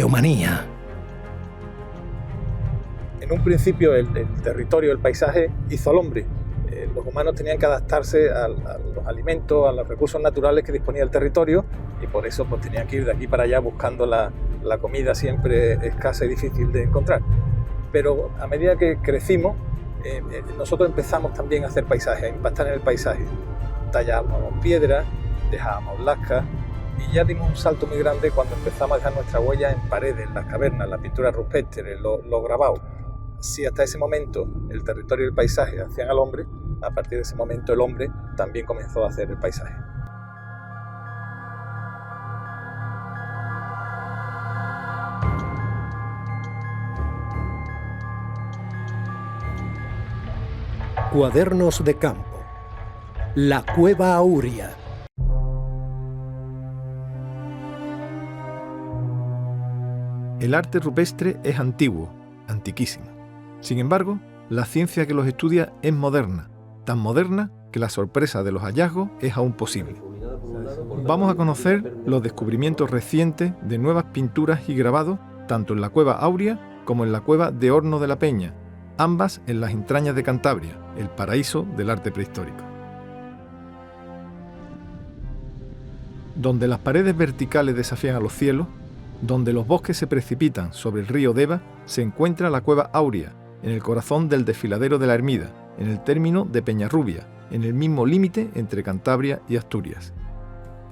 arqueomanía. En un principio el territorio, el paisaje hizo al hombre. Los humanos tenían que adaptarse a los alimentos, a los recursos naturales que disponía el territorio, y por eso pues tenían que ir de aquí para allá buscando la comida siempre escasa y difícil de encontrar. Pero a medida que crecimos, nosotros empezamos también a hacer paisajes, a impactar en el paisaje. Tallábamos piedras, dejábamos lascas, y ya dimos un salto muy grande cuando empezamos a dejar nuestra huella en paredes, en las cavernas, la pintura rupestre, los grabados. Si hasta ese momento el territorio y el paisaje hacían al hombre, a partir de ese momento el hombre también comenzó a hacer el paisaje. Cuadernos de campo. La Cueva Auria. El arte rupestre es antiguo, antiquísimo. Sin embargo, la ciencia que los estudia es moderna, tan moderna que la sorpresa de los hallazgos es aún posible. Vamos a conocer los descubrimientos recientes de nuevas pinturas y grabados, tanto en la Cueva Auria como en la Cueva de Horno de la Peña, ambas en las entrañas de Cantabria, el paraíso del arte prehistórico. Donde las paredes verticales desafían a los cielos, donde los bosques se precipitan sobre el río Deva, se encuentra la Cueva Auria, en el corazón del desfiladero de la Ermida, en el término de Peñarrubia, en el mismo límite entre Cantabria y Asturias.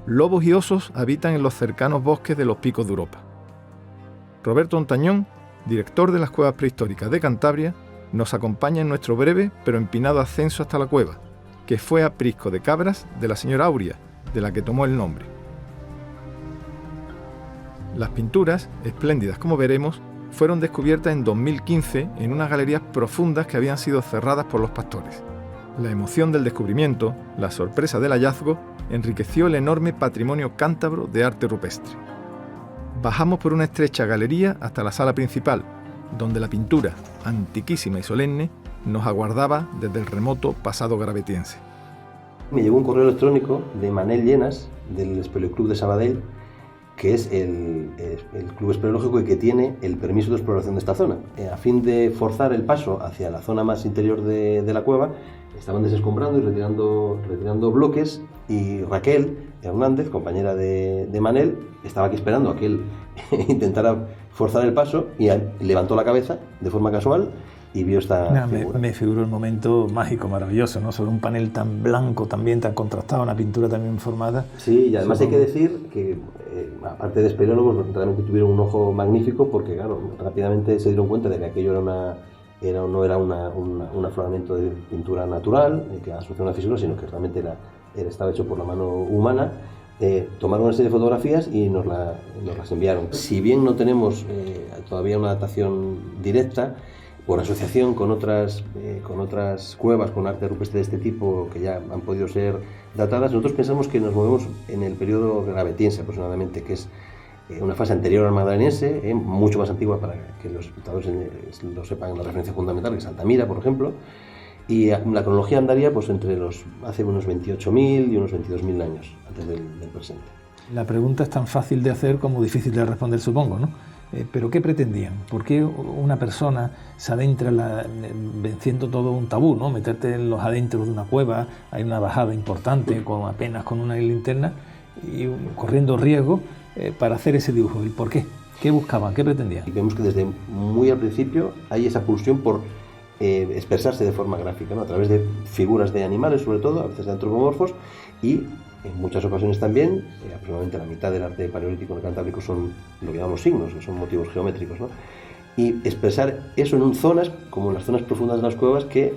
Lobos y osos habitan en los cercanos bosques de los Picos de Europa. Roberto Ontañón, director de las Cuevas Prehistóricas de Cantabria, nos acompaña en nuestro breve pero empinado ascenso hasta la cueva, que fue aprisco de cabras de la señora Auria, de la que tomó el nombre. Las pinturas, espléndidas como veremos, fueron descubiertas en 2015 en unas galerías profundas que habían sido cerradas por los pastores. La emoción del descubrimiento, la sorpresa del hallazgo, enriqueció el enorme patrimonio cántabro de arte rupestre. Bajamos por una estrecha galería hasta la sala principal, donde la pintura, antiquísima y solemne, nos aguardaba desde el remoto pasado gravetiense. Me llegó un correo electrónico de Manel Llenas, del Espeleoclub de Sabadell, que es el club espeleológico y que tiene el permiso de exploración de esta zona. A fin de forzar el paso hacia la zona más interior de la cueva, estaban desescombrando y retirando bloques, y Raquel Hernández, compañera de Manel, estaba aquí esperando a que él intentara forzar el paso, y levantó la cabeza de forma casual y vio esta figura. Me figuró el momento mágico, maravilloso, ¿no? Sobre un panel tan blanco, también tan contrastado, una pintura también formada. Sí, y además hay que decir que, aparte de espeleólogos, realmente tuvieron un ojo magnífico, porque claro, rápidamente se dieron cuenta de que aquello no era un afloramiento de pintura natural, que asocia una fisura, sino que realmente estaba hecho por la mano humana. Tomaron una serie de fotografías y nos las enviaron. Si bien no tenemos todavía una datación directa, por asociación con otras cuevas con arte rupestre de este tipo que ya han podido ser datadas, nosotros pensamos que nos movemos en el periodo gravetiense aproximadamente, que es una fase anterior al magdaleniense, mucho más antigua para que los espectadores lo sepan, la referencia fundamental, que es Altamira, por ejemplo, y la cronología andaría pues hace unos 28.000 y unos 22.000 años antes del presente. La pregunta es tan fácil de hacer como difícil de responder, supongo, ¿no? ¿Pero qué pretendían? ¿Por qué una persona se adentra venciendo todo un tabú, ¿no? Meterte en los adentros de una cueva, hay una bajada importante apenas con una linterna y corriendo riesgo para hacer ese dibujo. ¿Y por qué? ¿Qué buscaban? ¿Qué pretendían? Y vemos que desde muy al principio hay esa pulsión por expresarse de forma gráfica, ¿no? A través de figuras de animales, sobre todo, a veces de antropomorfos, y en muchas ocasiones también, aproximadamente la mitad del arte paleolítico en el Cantábrico son lo que llamamos signos, que son motivos geométricos, ¿no? Y expresar eso en zonas, como en las zonas profundas de las cuevas, que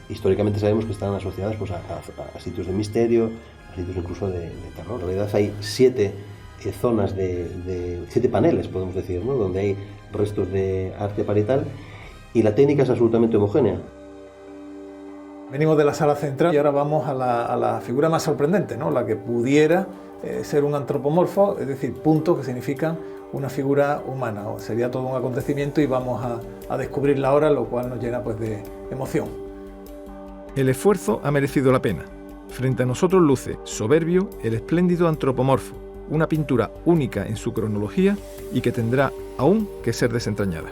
históricamente sabemos que están asociadas pues, a sitios de misterio, a sitios incluso de terror. En realidad hay 7 zonas 7 paneles, podemos decir, ¿no? Donde hay restos de arte parietal, y la técnica es absolutamente homogénea. Venimos de la sala central y ahora vamos a la figura más sorprendente, ¿no? La que pudiera ser un antropomorfo, es decir, puntos que significan una figura humana. Sería todo un acontecimiento y vamos a descubrirla ahora, lo cual nos llena pues, de emoción. El esfuerzo ha merecido la pena. Frente a nosotros luce, soberbio, el espléndido antropomorfo, una pintura única en su cronología y que tendrá aún que ser desentrañada.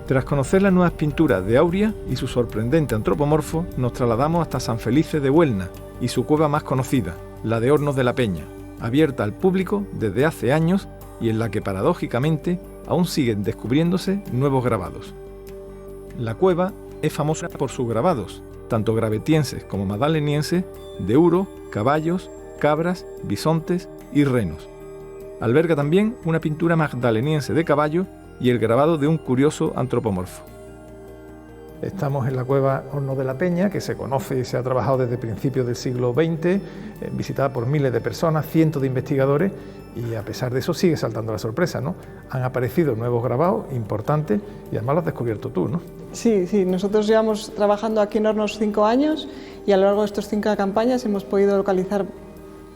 Tras conocer las nuevas pinturas de Auria y su sorprendente antropomorfo, nos trasladamos hasta San Felice de Huelna y su cueva más conocida, la de Hornos de la Peña, abierta al público desde hace años y en la que paradójicamente aún siguen descubriéndose nuevos grabados. La cueva es famosa por sus grabados, tanto gravetienses como magdalenienses, de uro, caballos, cabras, bisontes y renos. Alberga también una pintura magdaleniense de caballo y el grabado de un curioso antropomorfo. Estamos en la cueva Hornos de la Peña, que se conoce y se ha trabajado desde principios del siglo XX, visitada por miles de personas, cientos de investigadores, y a pesar de eso sigue saltando la sorpresa, ¿no? Han aparecido nuevos grabados importantes y además los has descubierto tú, ¿no? Sí, nosotros llevamos trabajando aquí en Hornos 5 años y a lo largo de estos 5 campañas hemos podido localizar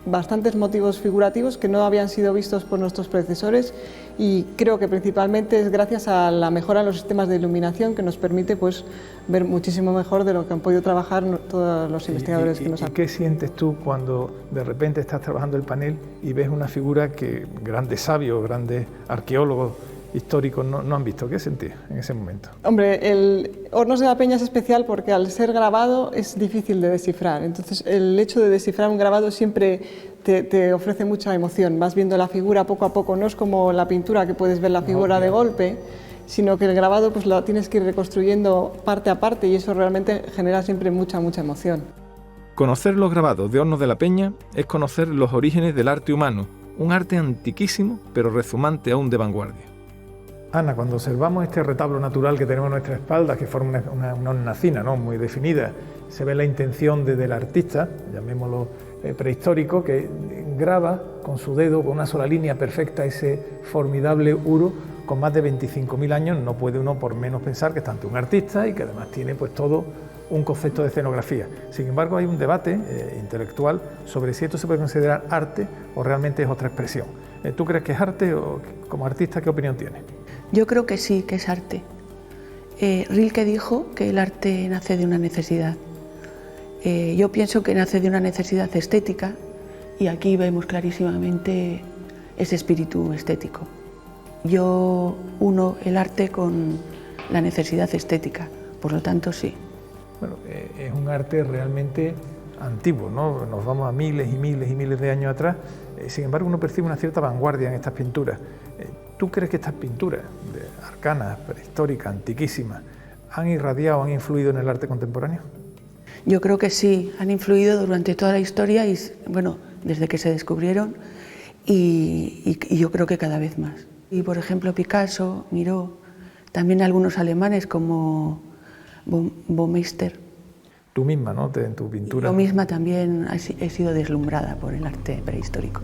bastantes motivos figurativos que no habían sido vistos por nuestros predecesores, y creo que principalmente es gracias a la mejora en los sistemas de iluminación que nos permite pues ver muchísimo mejor de lo que han podido trabajar todos los investigadores que nos han... ¿Qué sientes tú cuando de repente estás trabajando el panel y ves una figura que grandes sabios, grandes arqueólogos históricos no han visto? ¿Qué sentís en ese momento? Hombre, el Hornos de la Peña es especial porque al ser grabado es difícil de descifrar. Entonces, el hecho de descifrar un grabado siempre te ofrece mucha emoción. Vas viendo la figura poco a poco, no es como la pintura que puedes ver la figura de golpe, sino que el grabado pues lo tienes que ir reconstruyendo parte a parte y eso realmente genera siempre mucha emoción. Conocer los grabados de Hornos de la Peña es conocer los orígenes del arte humano, un arte antiquísimo pero rezumante aún de vanguardia. Ana, cuando observamos este retablo natural que tenemos a nuestra espalda, que forma una hornacina, ¿no?, muy definida, se ve la intención del artista, llamémoslo prehistórico, que graba con su dedo, con una sola línea perfecta, ese formidable uro con más de 25.000 años. No puede uno por menos pensar que es tanto un artista y que además tiene pues todo un concepto de escenografía. Sin embargo, hay un debate intelectual sobre si esto se puede considerar arte o realmente es otra expresión. ¿Tú crees que es arte o como artista qué opinión tienes? Yo creo que sí, que es arte. Rilke dijo que el arte nace de una necesidad. Yo pienso que nace de una necesidad estética y aquí vemos clarísimamente ese espíritu estético. Yo uno el arte con la necesidad estética, por lo tanto sí. Bueno, es un arte realmente antiguo, ¿no? Nos vamos a miles y miles y miles de años atrás, sin embargo uno percibe una cierta vanguardia en estas pinturas. ¿Tú crees que estas pinturas arcanas, prehistóricas, antiquísimas, han irradiado, han influido en el arte contemporáneo? Yo creo que sí, han influido durante toda la historia y, bueno, desde que se descubrieron y yo creo que cada vez más. Y por ejemplo Picasso, Miró, también algunos alemanes como Baumeister. Tú misma, ¿no?, en tu pintura. Yo misma también he sido deslumbrada por el arte prehistórico.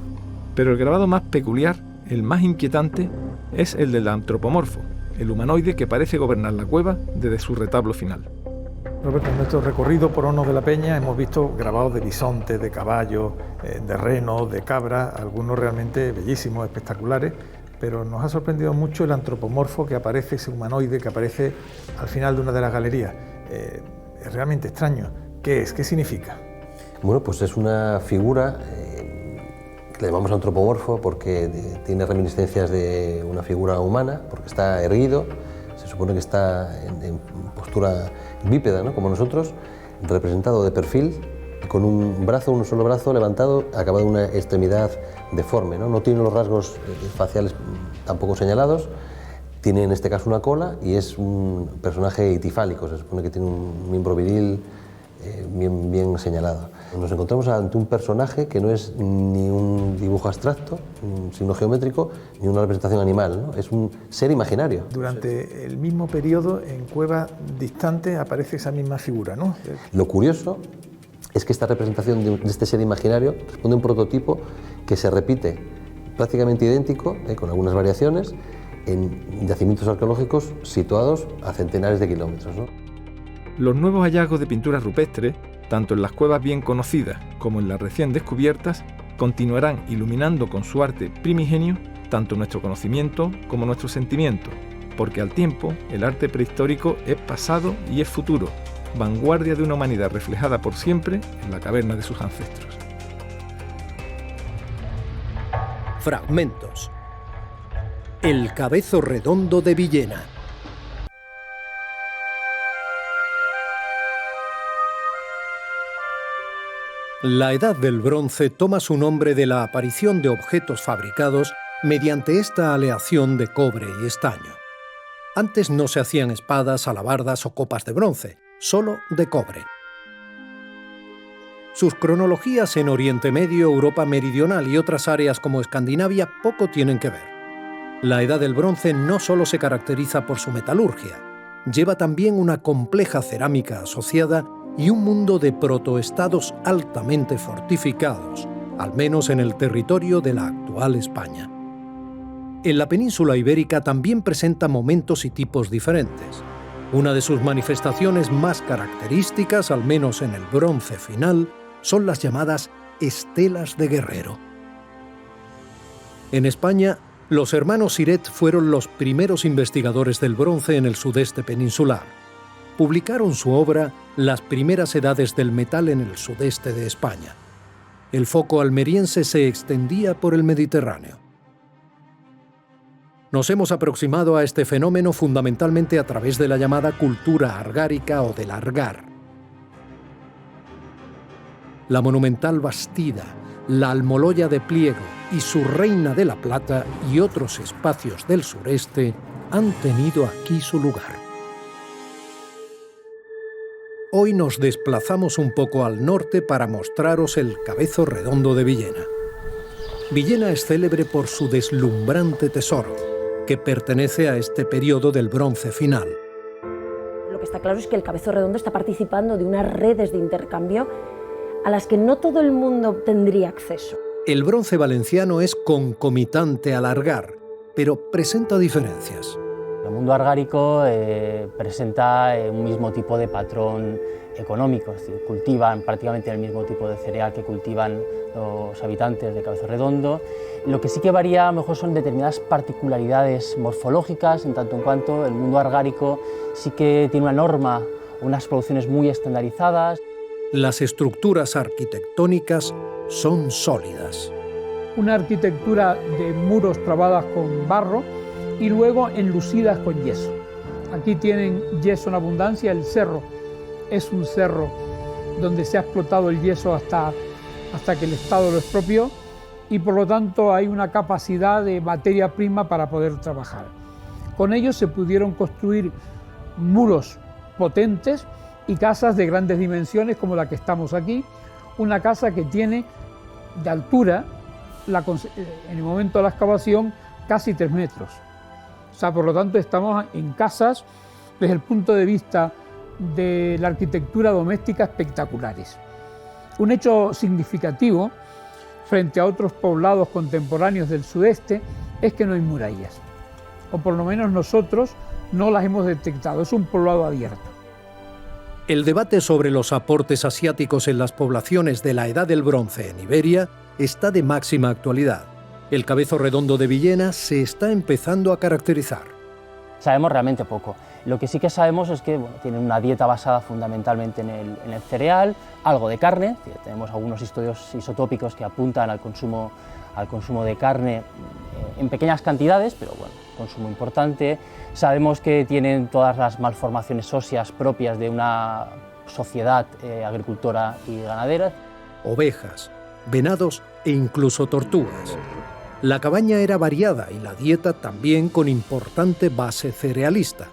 Pero el grabado más peculiar, el más inquietante, es el del antropomorfo, el humanoide que parece gobernar la cueva desde su retablo final. Roberto, en nuestro recorrido por Hornos de la Peña hemos visto grabados de bisontes, de caballos, de renos, de cabras, algunos realmente bellísimos, espectaculares, pero nos ha sorprendido mucho el antropomorfo que aparece, ese humanoide que aparece al final de una de las galerías. Es realmente extraño. ¿Qué es? ¿Qué significa? Bueno, pues es una figura que le llamamos antropomorfo porque tiene reminiscencias de una figura humana, porque está erguido, se supone que está en postura bípeda, ¿no?, como nosotros, representado de perfil, con un solo brazo levantado, acabado en una extremidad deforme, ¿no? No tiene los rasgos faciales tampoco señalados, tiene en este caso una cola y es un personaje itifálico, se supone que tiene un miembro viril bien señalado. Nos encontramos ante un personaje que no es ni un dibujo abstracto, un signo geométrico, ni una representación animal, ¿no? Es un ser imaginario. Durante el mismo periodo, en cuevas distantes, aparece esa misma figura, ¿no? Lo curioso es que esta representación de este ser imaginario responde a un prototipo que se repite prácticamente idéntico, con algunas variaciones, en yacimientos arqueológicos situados a centenares de kilómetros, ¿no? Los nuevos hallazgos de pinturas rupestres, tanto en las cuevas bien conocidas como en las recién descubiertas, continuarán iluminando con su arte primigenio tanto nuestro conocimiento como nuestro sentimiento, porque al tiempo el arte prehistórico es pasado y es futuro, vanguardia de una humanidad reflejada por siempre en la caverna de sus ancestros. Fragmentos. El Cabezo Redondo de Villena. La Edad del Bronce toma su nombre de la aparición de objetos fabricados mediante esta aleación de cobre y estaño. Antes no se hacían espadas, alabardas o copas de bronce, solo de cobre. Sus cronologías en Oriente Medio, Europa Meridional y otras áreas como Escandinavia poco tienen que ver. La Edad del Bronce no solo se caracteriza por su metalurgia, lleva también una compleja cerámica asociada y un mundo de protoestados altamente fortificados, al menos en el territorio de la actual España. En la península ibérica también presenta momentos y tipos diferentes. Una de sus manifestaciones más características, al menos en el bronce final, son las llamadas estelas de guerrero. En España, los hermanos Siret fueron los primeros investigadores del bronce en el sudeste peninsular. Publicaron su obra Las primeras edades del metal en el sudeste de España. El foco almeriense se extendía por el Mediterráneo. Nos hemos aproximado a este fenómeno fundamentalmente a través de la llamada cultura argárica o del argar. La monumental Bastida, la Almoloya de Pliego y su Reina de la Plata y otros espacios del sureste han tenido aquí su lugar. Hoy nos desplazamos un poco al norte para mostraros el Cabezo Redondo de Villena. Villena es célebre por su deslumbrante tesoro, que pertenece a este periodo del bronce final. Lo que está claro es que el Cabezo Redondo está participando de unas redes de intercambio a las que no todo el mundo tendría acceso. El bronce valenciano es concomitante al argar, pero presenta diferencias. El mundo argárico presenta un mismo tipo de patrón económico, es decir, cultivan prácticamente el mismo tipo de cereal que cultivan los habitantes de Cabezo Redondo. Lo que sí que varía a lo mejor son determinadas particularidades morfológicas, en tanto en cuanto el mundo argárico sí que tiene una norma, unas producciones muy estandarizadas. Las estructuras arquitectónicas son sólidas. Una arquitectura de muros trabadas con barro y luego enlucidas con yeso. Aquí tienen yeso en abundancia. El cerro es un cerro donde se ha explotado el yeso hasta que el Estado lo expropió y por lo tanto hay una capacidad de materia prima para poder trabajar. Con ello se pudieron construir muros potentes y casas de grandes dimensiones como la que estamos aquí, una casa que tiene de altura, en el momento de la excavación, casi 3 metros. O sea, por lo tanto estamos en casas desde el punto de vista de la arquitectura doméstica espectaculares. Un hecho significativo frente a otros poblados contemporáneos del sudeste es que no hay murallas, o por lo menos nosotros no las hemos detectado, es un poblado abierto. El debate sobre los aportes asiáticos en las poblaciones de la Edad del Bronce en Iberia está de máxima actualidad. El Cabezo Redondo de Villena se está empezando a caracterizar. Sabemos realmente poco. Lo que sí que sabemos es que tienen una dieta basada fundamentalmente en el cereal, algo de carne. Tenemos algunos estudios isotópicos que apuntan al consumo de carne en pequeñas cantidades, pero bueno, consumo importante. Sabemos que tienen todas las malformaciones óseas propias de una sociedad agricultora y ganadera. Ovejas, venados e incluso tortugas. La cabaña era variada y la dieta también con importante base cerealista.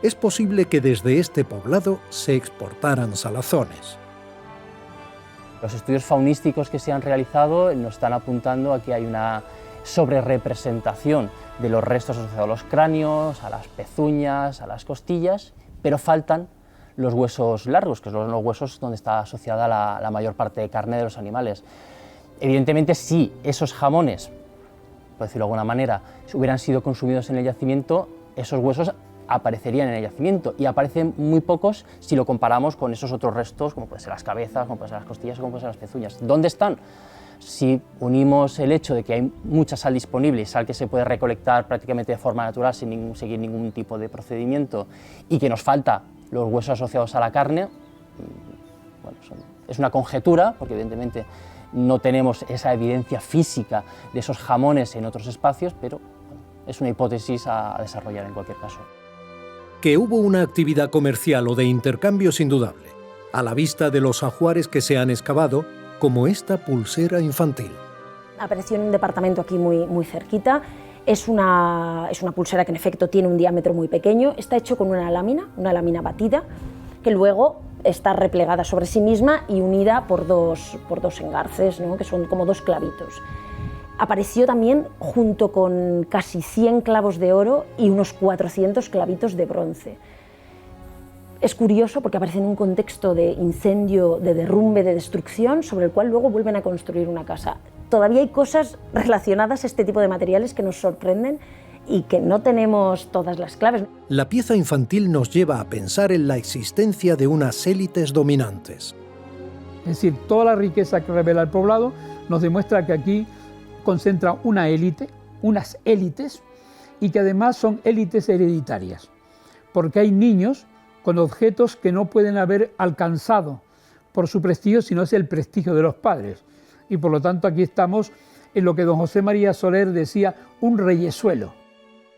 Es posible que desde este poblado se exportaran salazones. Los estudios faunísticos que se han realizado nos están apuntando a que hay una sobrerepresentación de los restos asociados a los cráneos, a las pezuñas, a las costillas, pero faltan los huesos largos, que son los huesos donde está asociada la mayor parte de carne de los animales. Evidentemente, si esos jamones, por decirlo de alguna manera, hubieran sido consumidos en el yacimiento, esos huesos aparecerían en el yacimiento, y aparecen muy pocos si lo comparamos con esos otros restos, como pueden ser las cabezas, como pueden ser las costillas, como pueden ser las pezuñas. ¿Dónde están? Si unimos el hecho de que hay mucha sal disponible, sal que se puede recolectar prácticamente de forma natural sin seguir ningún tipo de procedimiento, y que nos falta los huesos asociados a la carne, bueno, es una conjetura, porque evidentemente no tenemos esa evidencia física de esos jamones en otros espacios, pero bueno, Es una hipótesis a desarrollar en cualquier caso. Que hubo una actividad comercial o de intercambio es indudable, a la vista de los ajuares que se han excavado, como esta pulsera infantil. Apareció en un departamento aquí muy cerquita. Es una pulsera que en efecto tiene un diámetro muy pequeño. Está hecho con una lámina batida, que luego está replegada sobre sí misma y unida por dos engarces, ¿no?, que son como dos clavitos. Apareció también junto con casi 100 clavos de oro y unos 400 clavitos de bronce. Es curioso porque aparece en un contexto de incendio, de derrumbe, de destrucción, sobre el cual luego vuelven a construir una casa. Todavía hay cosas relacionadas a este tipo de materiales que nos sorprenden y que no tenemos todas las claves. La pieza infantil nos lleva a pensar en la existencia de unas élites dominantes. Es decir, toda la riqueza que revela el poblado nos demuestra que aquí concentra una élite, unas élites, y que además son élites hereditarias, porque hay niños con objetos que no pueden haber alcanzado por su prestigio, sino es el prestigio de los padres. Y por lo tanto aquí estamos en lo que don José María Soler decía, un reyesuelo.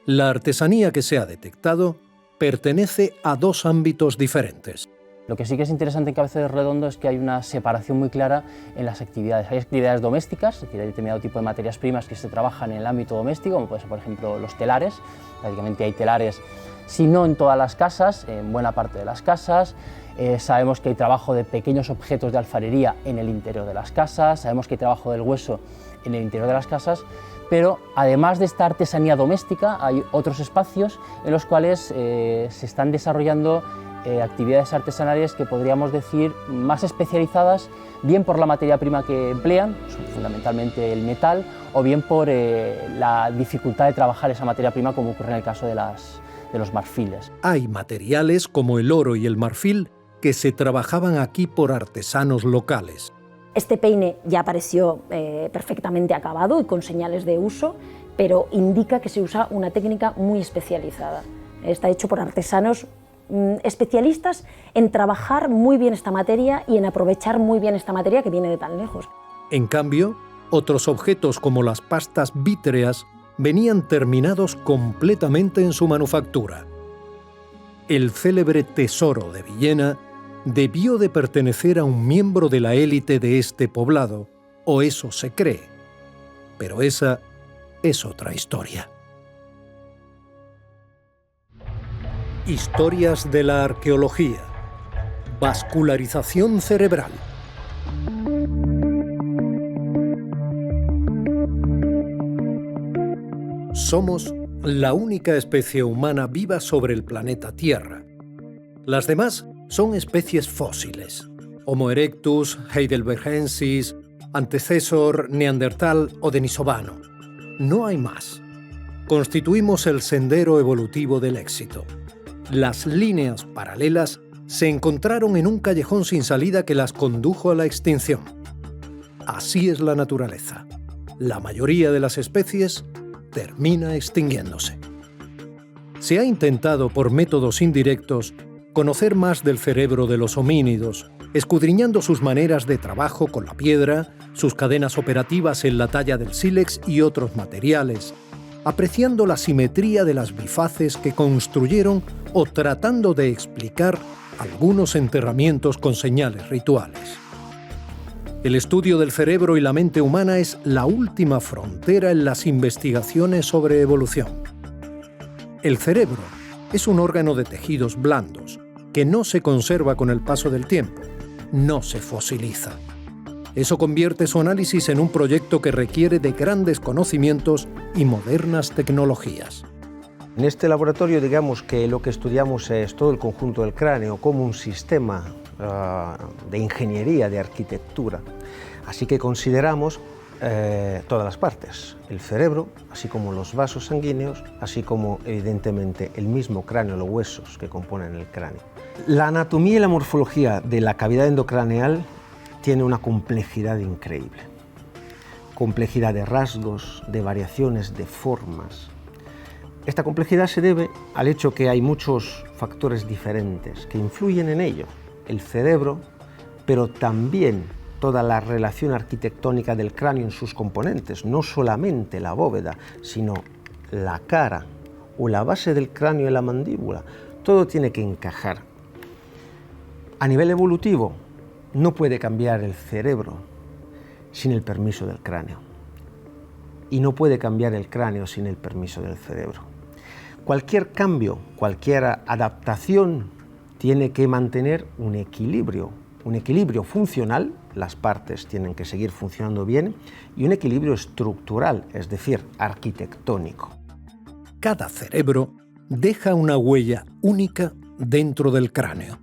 La artesanía que se ha detectado pertenece a dos ámbitos diferentes. Lo que sí que es interesante en Cabeza de Redondo es que hay una separación muy clara en las actividades. Hay actividades domésticas, es decir, hay determinado tipo de materias primas que se trabajan en el ámbito doméstico, como puede ser, por ejemplo, los telares. Prácticamente hay telares, si no en todas las casas, en buena parte de las casas. Sabemos que hay trabajo de pequeños objetos de alfarería en el interior de las casas, sabemos que hay trabajo del hueso en el interior de las casas, pero además de esta artesanía doméstica hay otros espacios en los cuales se están desarrollando actividades artesanales que podríamos decir más especializadas, bien por la materia prima que emplean, fundamentalmente el metal, o bien por la dificultad de trabajar esa materia prima, como ocurre en el caso de los marfiles. Hay materiales como el oro y el marfil que se trabajaban aquí por artesanos locales. Este peine ya apareció perfectamente acabado y con señales de uso, pero indica que se usa una técnica muy especializada. Está hecho por artesanos especialistas en trabajar muy bien esta materia y en aprovechar muy bien esta materia que viene de tan lejos. En cambio, otros objetos como las pastas vítreas venían terminados completamente en su manufactura. El célebre tesoro de Villena debió de pertenecer a un miembro de la élite de este poblado, o eso se cree. Pero esa es otra historia. Historias de la arqueología. Vascularización cerebral. Somos la única especie humana viva sobre el planeta Tierra. Las demás son especies fósiles. Homo erectus, heidelbergensis, antecesor, neandertal o denisovano. No hay más. Constituimos el sendero evolutivo del éxito. Las líneas paralelas se encontraron en un callejón sin salida que las condujo a la extinción. Así es la naturaleza. La mayoría de las especies termina extinguiéndose. Se ha intentado por métodos indirectos conocer más del cerebro de los homínidos, escudriñando sus maneras de trabajo con la piedra, sus cadenas operativas en la talla del sílex y otros materiales, apreciando la simetría de las bifaces que construyeron o tratando de explicar algunos enterramientos con señales rituales. El estudio del cerebro y la mente humana es la última frontera en las investigaciones sobre evolución. El cerebro es un órgano de tejidos blandos que no se conserva con el paso del tiempo, no se fosiliza. Eso convierte su análisis en un proyecto que requiere de grandes conocimientos y modernas tecnologías. En este laboratorio, digamos que lo que estudiamos es todo el conjunto del cráneo como un sistema de ingeniería, de arquitectura. Así que consideramos todas las partes, el cerebro, así como los vasos sanguíneos, así como evidentemente el mismo cráneo, los huesos que componen el cráneo. La anatomía y la morfología de la cavidad endocraneal tiene una complejidad increíble. Complejidad de rasgos, de variaciones, de formas. Esta complejidad se debe al hecho que hay muchos factores diferentes que influyen en ello. El cerebro, pero también toda la relación arquitectónica del cráneo en sus componentes, no solamente la bóveda, sino la cara o la base del cráneo y la mandíbula, todo tiene que encajar. A nivel evolutivo, no puede cambiar el cerebro sin el permiso del cráneo. Y no puede cambiar el cráneo sin el permiso del cerebro. Cualquier cambio, cualquier adaptación tiene que mantener un equilibrio funcional, las partes tienen que seguir funcionando bien, y un equilibrio estructural, es decir, arquitectónico. Cada cerebro deja una huella única dentro del cráneo.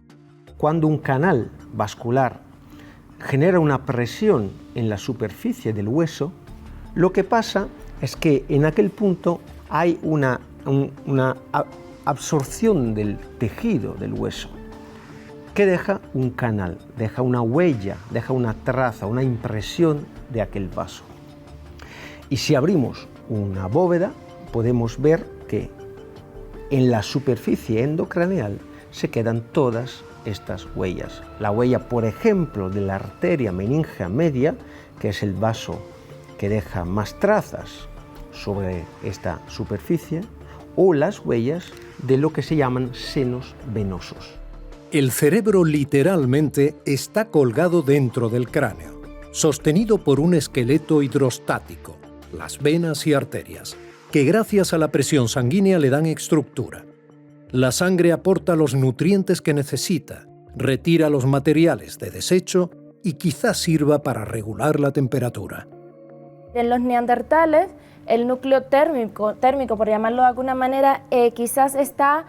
Cuando un canal vascular genera una presión en la superficie del hueso, lo que pasa es que en aquel punto hay una absorción del tejido del hueso que deja un canal, deja una huella, deja una traza, una impresión de aquel vaso. Y si abrimos una bóveda, podemos ver que en la superficie endocraneal se quedan todas estas huellas. La huella, por ejemplo, de la arteria meningea media, que es el vaso que deja más trazas sobre esta superficie, o las huellas de lo que se llaman senos venosos. El cerebro literalmente está colgado dentro del cráneo, sostenido por un esqueleto hidrostático, las venas y arterias, que gracias a la presión sanguínea le dan estructura. La sangre aporta los nutrientes que necesita, retira los materiales de desecho y quizás sirva para regular la temperatura. En los neandertales, el núcleo térmico, por llamarlo de alguna manera, quizás está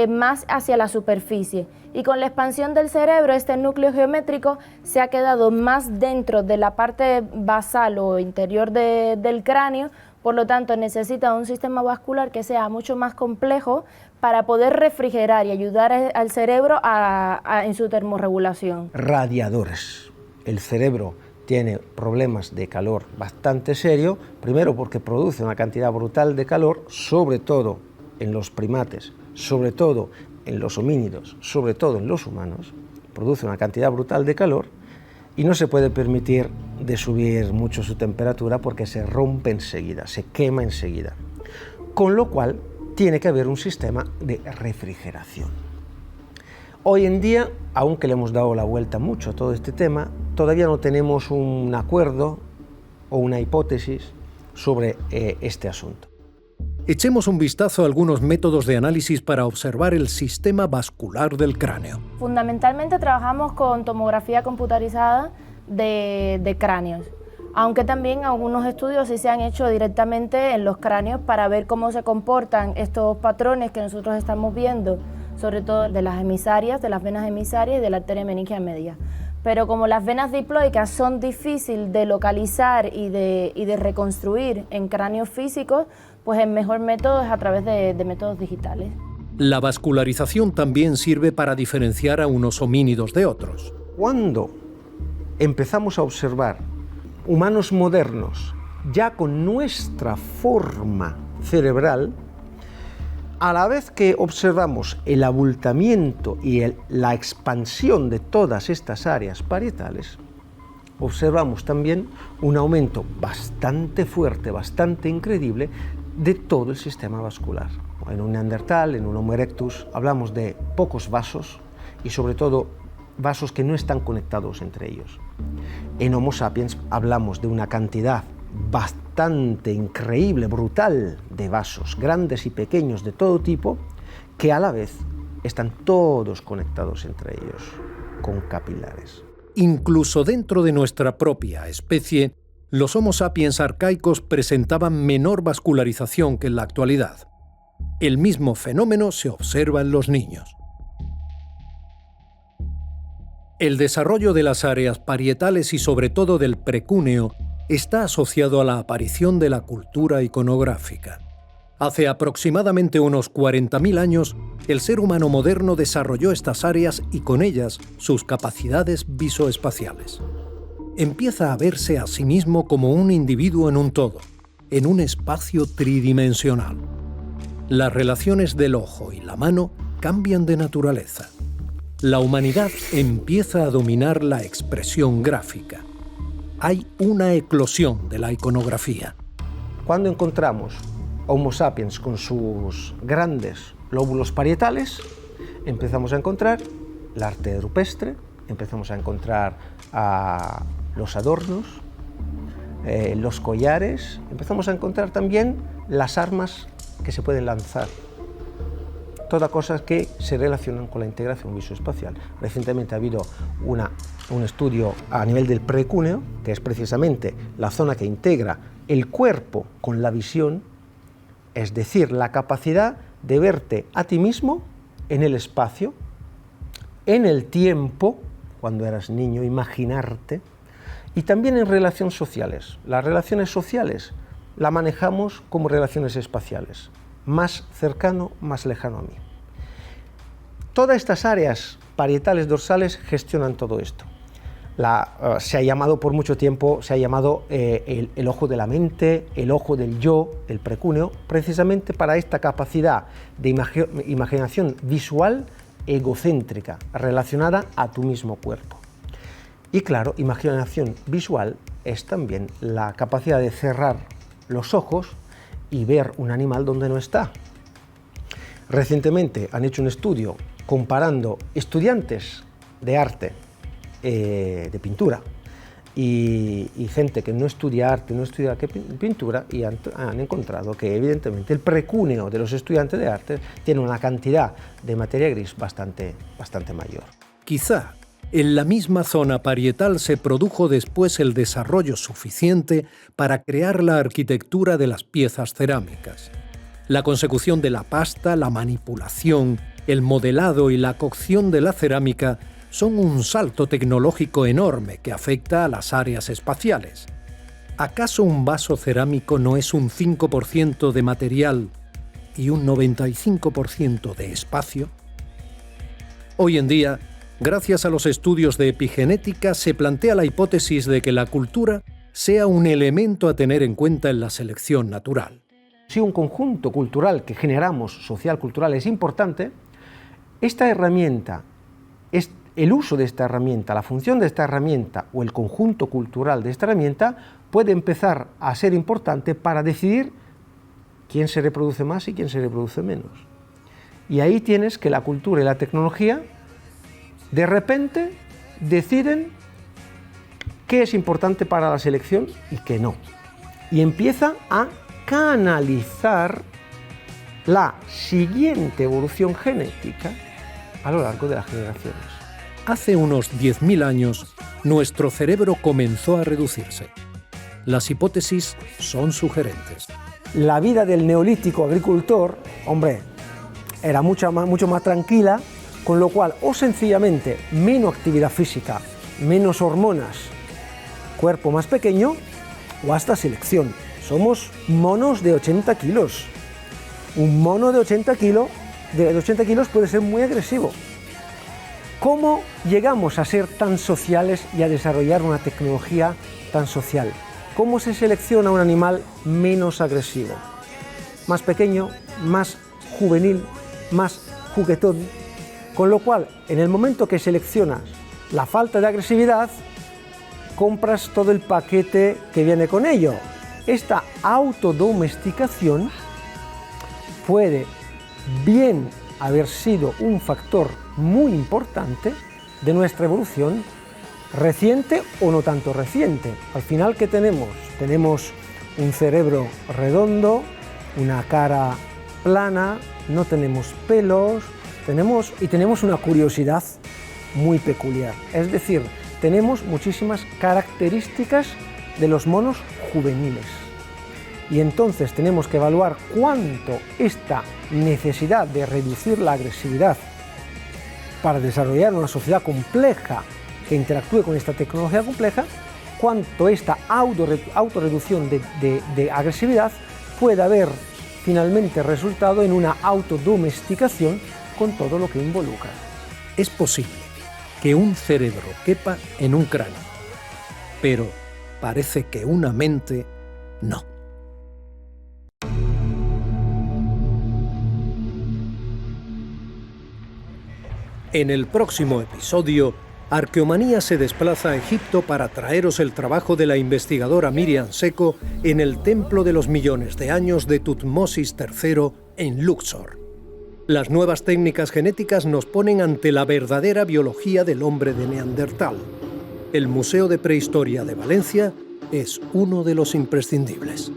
más hacia la superficie. Y con la expansión del cerebro, este núcleo geométrico se ha quedado más dentro de la parte basal o interior del cráneo, por lo tanto necesita un sistema vascular que sea mucho más complejo para poder refrigerar y ayudar al cerebro en su termorregulación. Radiadores. El cerebro tiene problemas de calor bastante serios, primero porque produce una cantidad brutal de calor, sobre todo en los primates, sobre todo en los homínidos, sobre todo en los humanos, produce una cantidad brutal de calor y no se puede permitir de subir mucho su temperatura porque se rompe enseguida, se quema enseguida. Con lo cual tiene que haber un sistema de refrigeración. Hoy en día, aunque le hemos dado la vuelta mucho a todo este tema, todavía no tenemos un acuerdo o una hipótesis sobre este asunto. Echemos un vistazo a algunos métodos de análisis para observar el sistema vascular del cráneo. Fundamentalmente trabajamos con tomografía computarizada de cráneos, aunque también algunos estudios sí se han hecho directamente en los cráneos para ver cómo se comportan estos patrones que nosotros estamos viendo, sobre todo de las emisarias, de las venas emisarias y de la arteria meningea media. Pero como las venas diploicas son difíciles de localizar y de reconstruir en cráneos físicos, pues el mejor método es a través de métodos digitales. La vascularización también sirve para diferenciar a unos homínidos de otros. Cuando empezamos a observar humanos modernos ya con nuestra forma cerebral, a la vez que observamos el abultamiento y la expansión de todas estas áreas parietales, observamos también un aumento bastante fuerte, bastante increíble de todo el sistema vascular. En un neandertal, en un Homo erectus, hablamos de pocos vasos y sobre todo vasos que no están conectados entre ellos. En Homo sapiens hablamos de una cantidad bastante increíble, brutal, de vasos, grandes y pequeños de todo tipo, que a la vez están todos conectados entre ellos, con capilares. Incluso dentro de nuestra propia especie, los Homo sapiens arcaicos presentaban menor vascularización que en la actualidad. El mismo fenómeno se observa en los niños. El desarrollo de las áreas parietales y sobre todo del precúneo está asociado a la aparición de la cultura iconográfica. Hace aproximadamente unos 40.000 años, el ser humano moderno desarrolló estas áreas y con ellas sus capacidades visoespaciales. Empieza a verse a sí mismo como un individuo en un todo, en un espacio tridimensional. Las relaciones del ojo y la mano cambian de naturaleza. La humanidad empieza a dominar la expresión gráfica. Hay una eclosión de la iconografía. Cuando encontramos Homo sapiens con sus grandes lóbulos parietales, empezamos a encontrar el arte rupestre, empezamos a encontrar los adornos, los collares, empezamos a encontrar también las armas que se pueden lanzar. Todas cosas que se relacionan con la integración visoespacial. Recientemente ha habido un estudio a nivel del precúneo, que es precisamente la zona que integra el cuerpo con la visión, es decir, la capacidad de verte a ti mismo en el espacio, en el tiempo, cuando eras niño, imaginarte, y también en relaciones sociales. Las relaciones sociales las manejamos como relaciones espaciales, más cercano, más lejano a mí. Todas estas áreas parietales dorsales gestionan todo esto. Se ha llamado por mucho tiempo, el ojo de la mente, el ojo del yo, el precúneo, precisamente para esta capacidad de imaginación visual egocéntrica, relacionada a tu mismo cuerpo. Y claro, imaginación visual es también la capacidad de cerrar los ojos y ver un animal donde no está. Recientemente han hecho un estudio comparando estudiantes de arte, de pintura, y gente que no estudia arte, no estudia pintura, y han encontrado que evidentemente el precúneo de los estudiantes de arte tiene una cantidad de materia gris bastante mayor. Quizá en la misma zona parietal se produjo después el desarrollo suficiente para crear la arquitectura de las piezas cerámicas. La consecución de la pasta, la manipulación, el modelado y la cocción de la cerámica son un salto tecnológico enorme que afecta a las áreas espaciales. ¿Acaso un vaso cerámico no es un 5% de material y un 95% de espacio? Hoy en día, gracias a los estudios de epigenética, se plantea la hipótesis de que la cultura sea un elemento a tener en cuenta en la selección natural. Si un conjunto cultural que generamos, social-cultural, es importante, esta herramienta, el uso de esta herramienta, la función de esta herramienta o el conjunto cultural de esta herramienta puede empezar a ser importante para decidir quién se reproduce más y quién se reproduce menos. Y ahí tienes que la cultura y la tecnología de repente deciden qué es importante para la selección y qué no. Y empieza a canalizar la siguiente evolución genética a lo largo de las generaciones. Hace unos 10.000 años, nuestro cerebro comenzó a reducirse. Las hipótesis son sugerentes. La vida del neolítico agricultor, hombre, era mucho más tranquila, con lo cual, o sencillamente, menos actividad física, menos hormonas, cuerpo más pequeño, o hasta selección. Somos monos de 80 kilos. Un mono de 80 kilos puede ser muy agresivo. ¿Cómo llegamos a ser tan sociales y a desarrollar una tecnología tan social? ¿Cómo se selecciona un animal menos agresivo? Más pequeño, más juvenil, más juguetón. Con lo cual, en el momento que seleccionas la falta de agresividad, compras todo el paquete que viene con ello. Esta autodomesticación puede bien haber sido un factor muy importante de nuestra evolución, reciente o no tanto reciente. Al final, ¿qué tenemos? Tenemos un cerebro redondo, una cara plana, no tenemos pelos, tenemos una curiosidad muy peculiar. Es decir, tenemos muchísimas características de los monos juveniles. Y entonces tenemos que evaluar cuánto esta necesidad de reducir la agresividad para desarrollar una sociedad compleja que interactúe con esta tecnología compleja, cuánto esta autorreducción de agresividad puede haber finalmente resultado en una autodomesticación con todo lo que involucra. Es posible que un cerebro quepa en un cráneo, pero parece que una mente no. En el próximo episodio Arqueomanía se desplaza a Egipto para traeros el trabajo de la investigadora Miriam Seco en el Templo de los Millones de Años de Tutmosis III en Luxor. Las nuevas técnicas genéticas nos ponen ante la verdadera biología del hombre de Neandertal. El Museo de Prehistoria de Valencia es uno de los imprescindibles.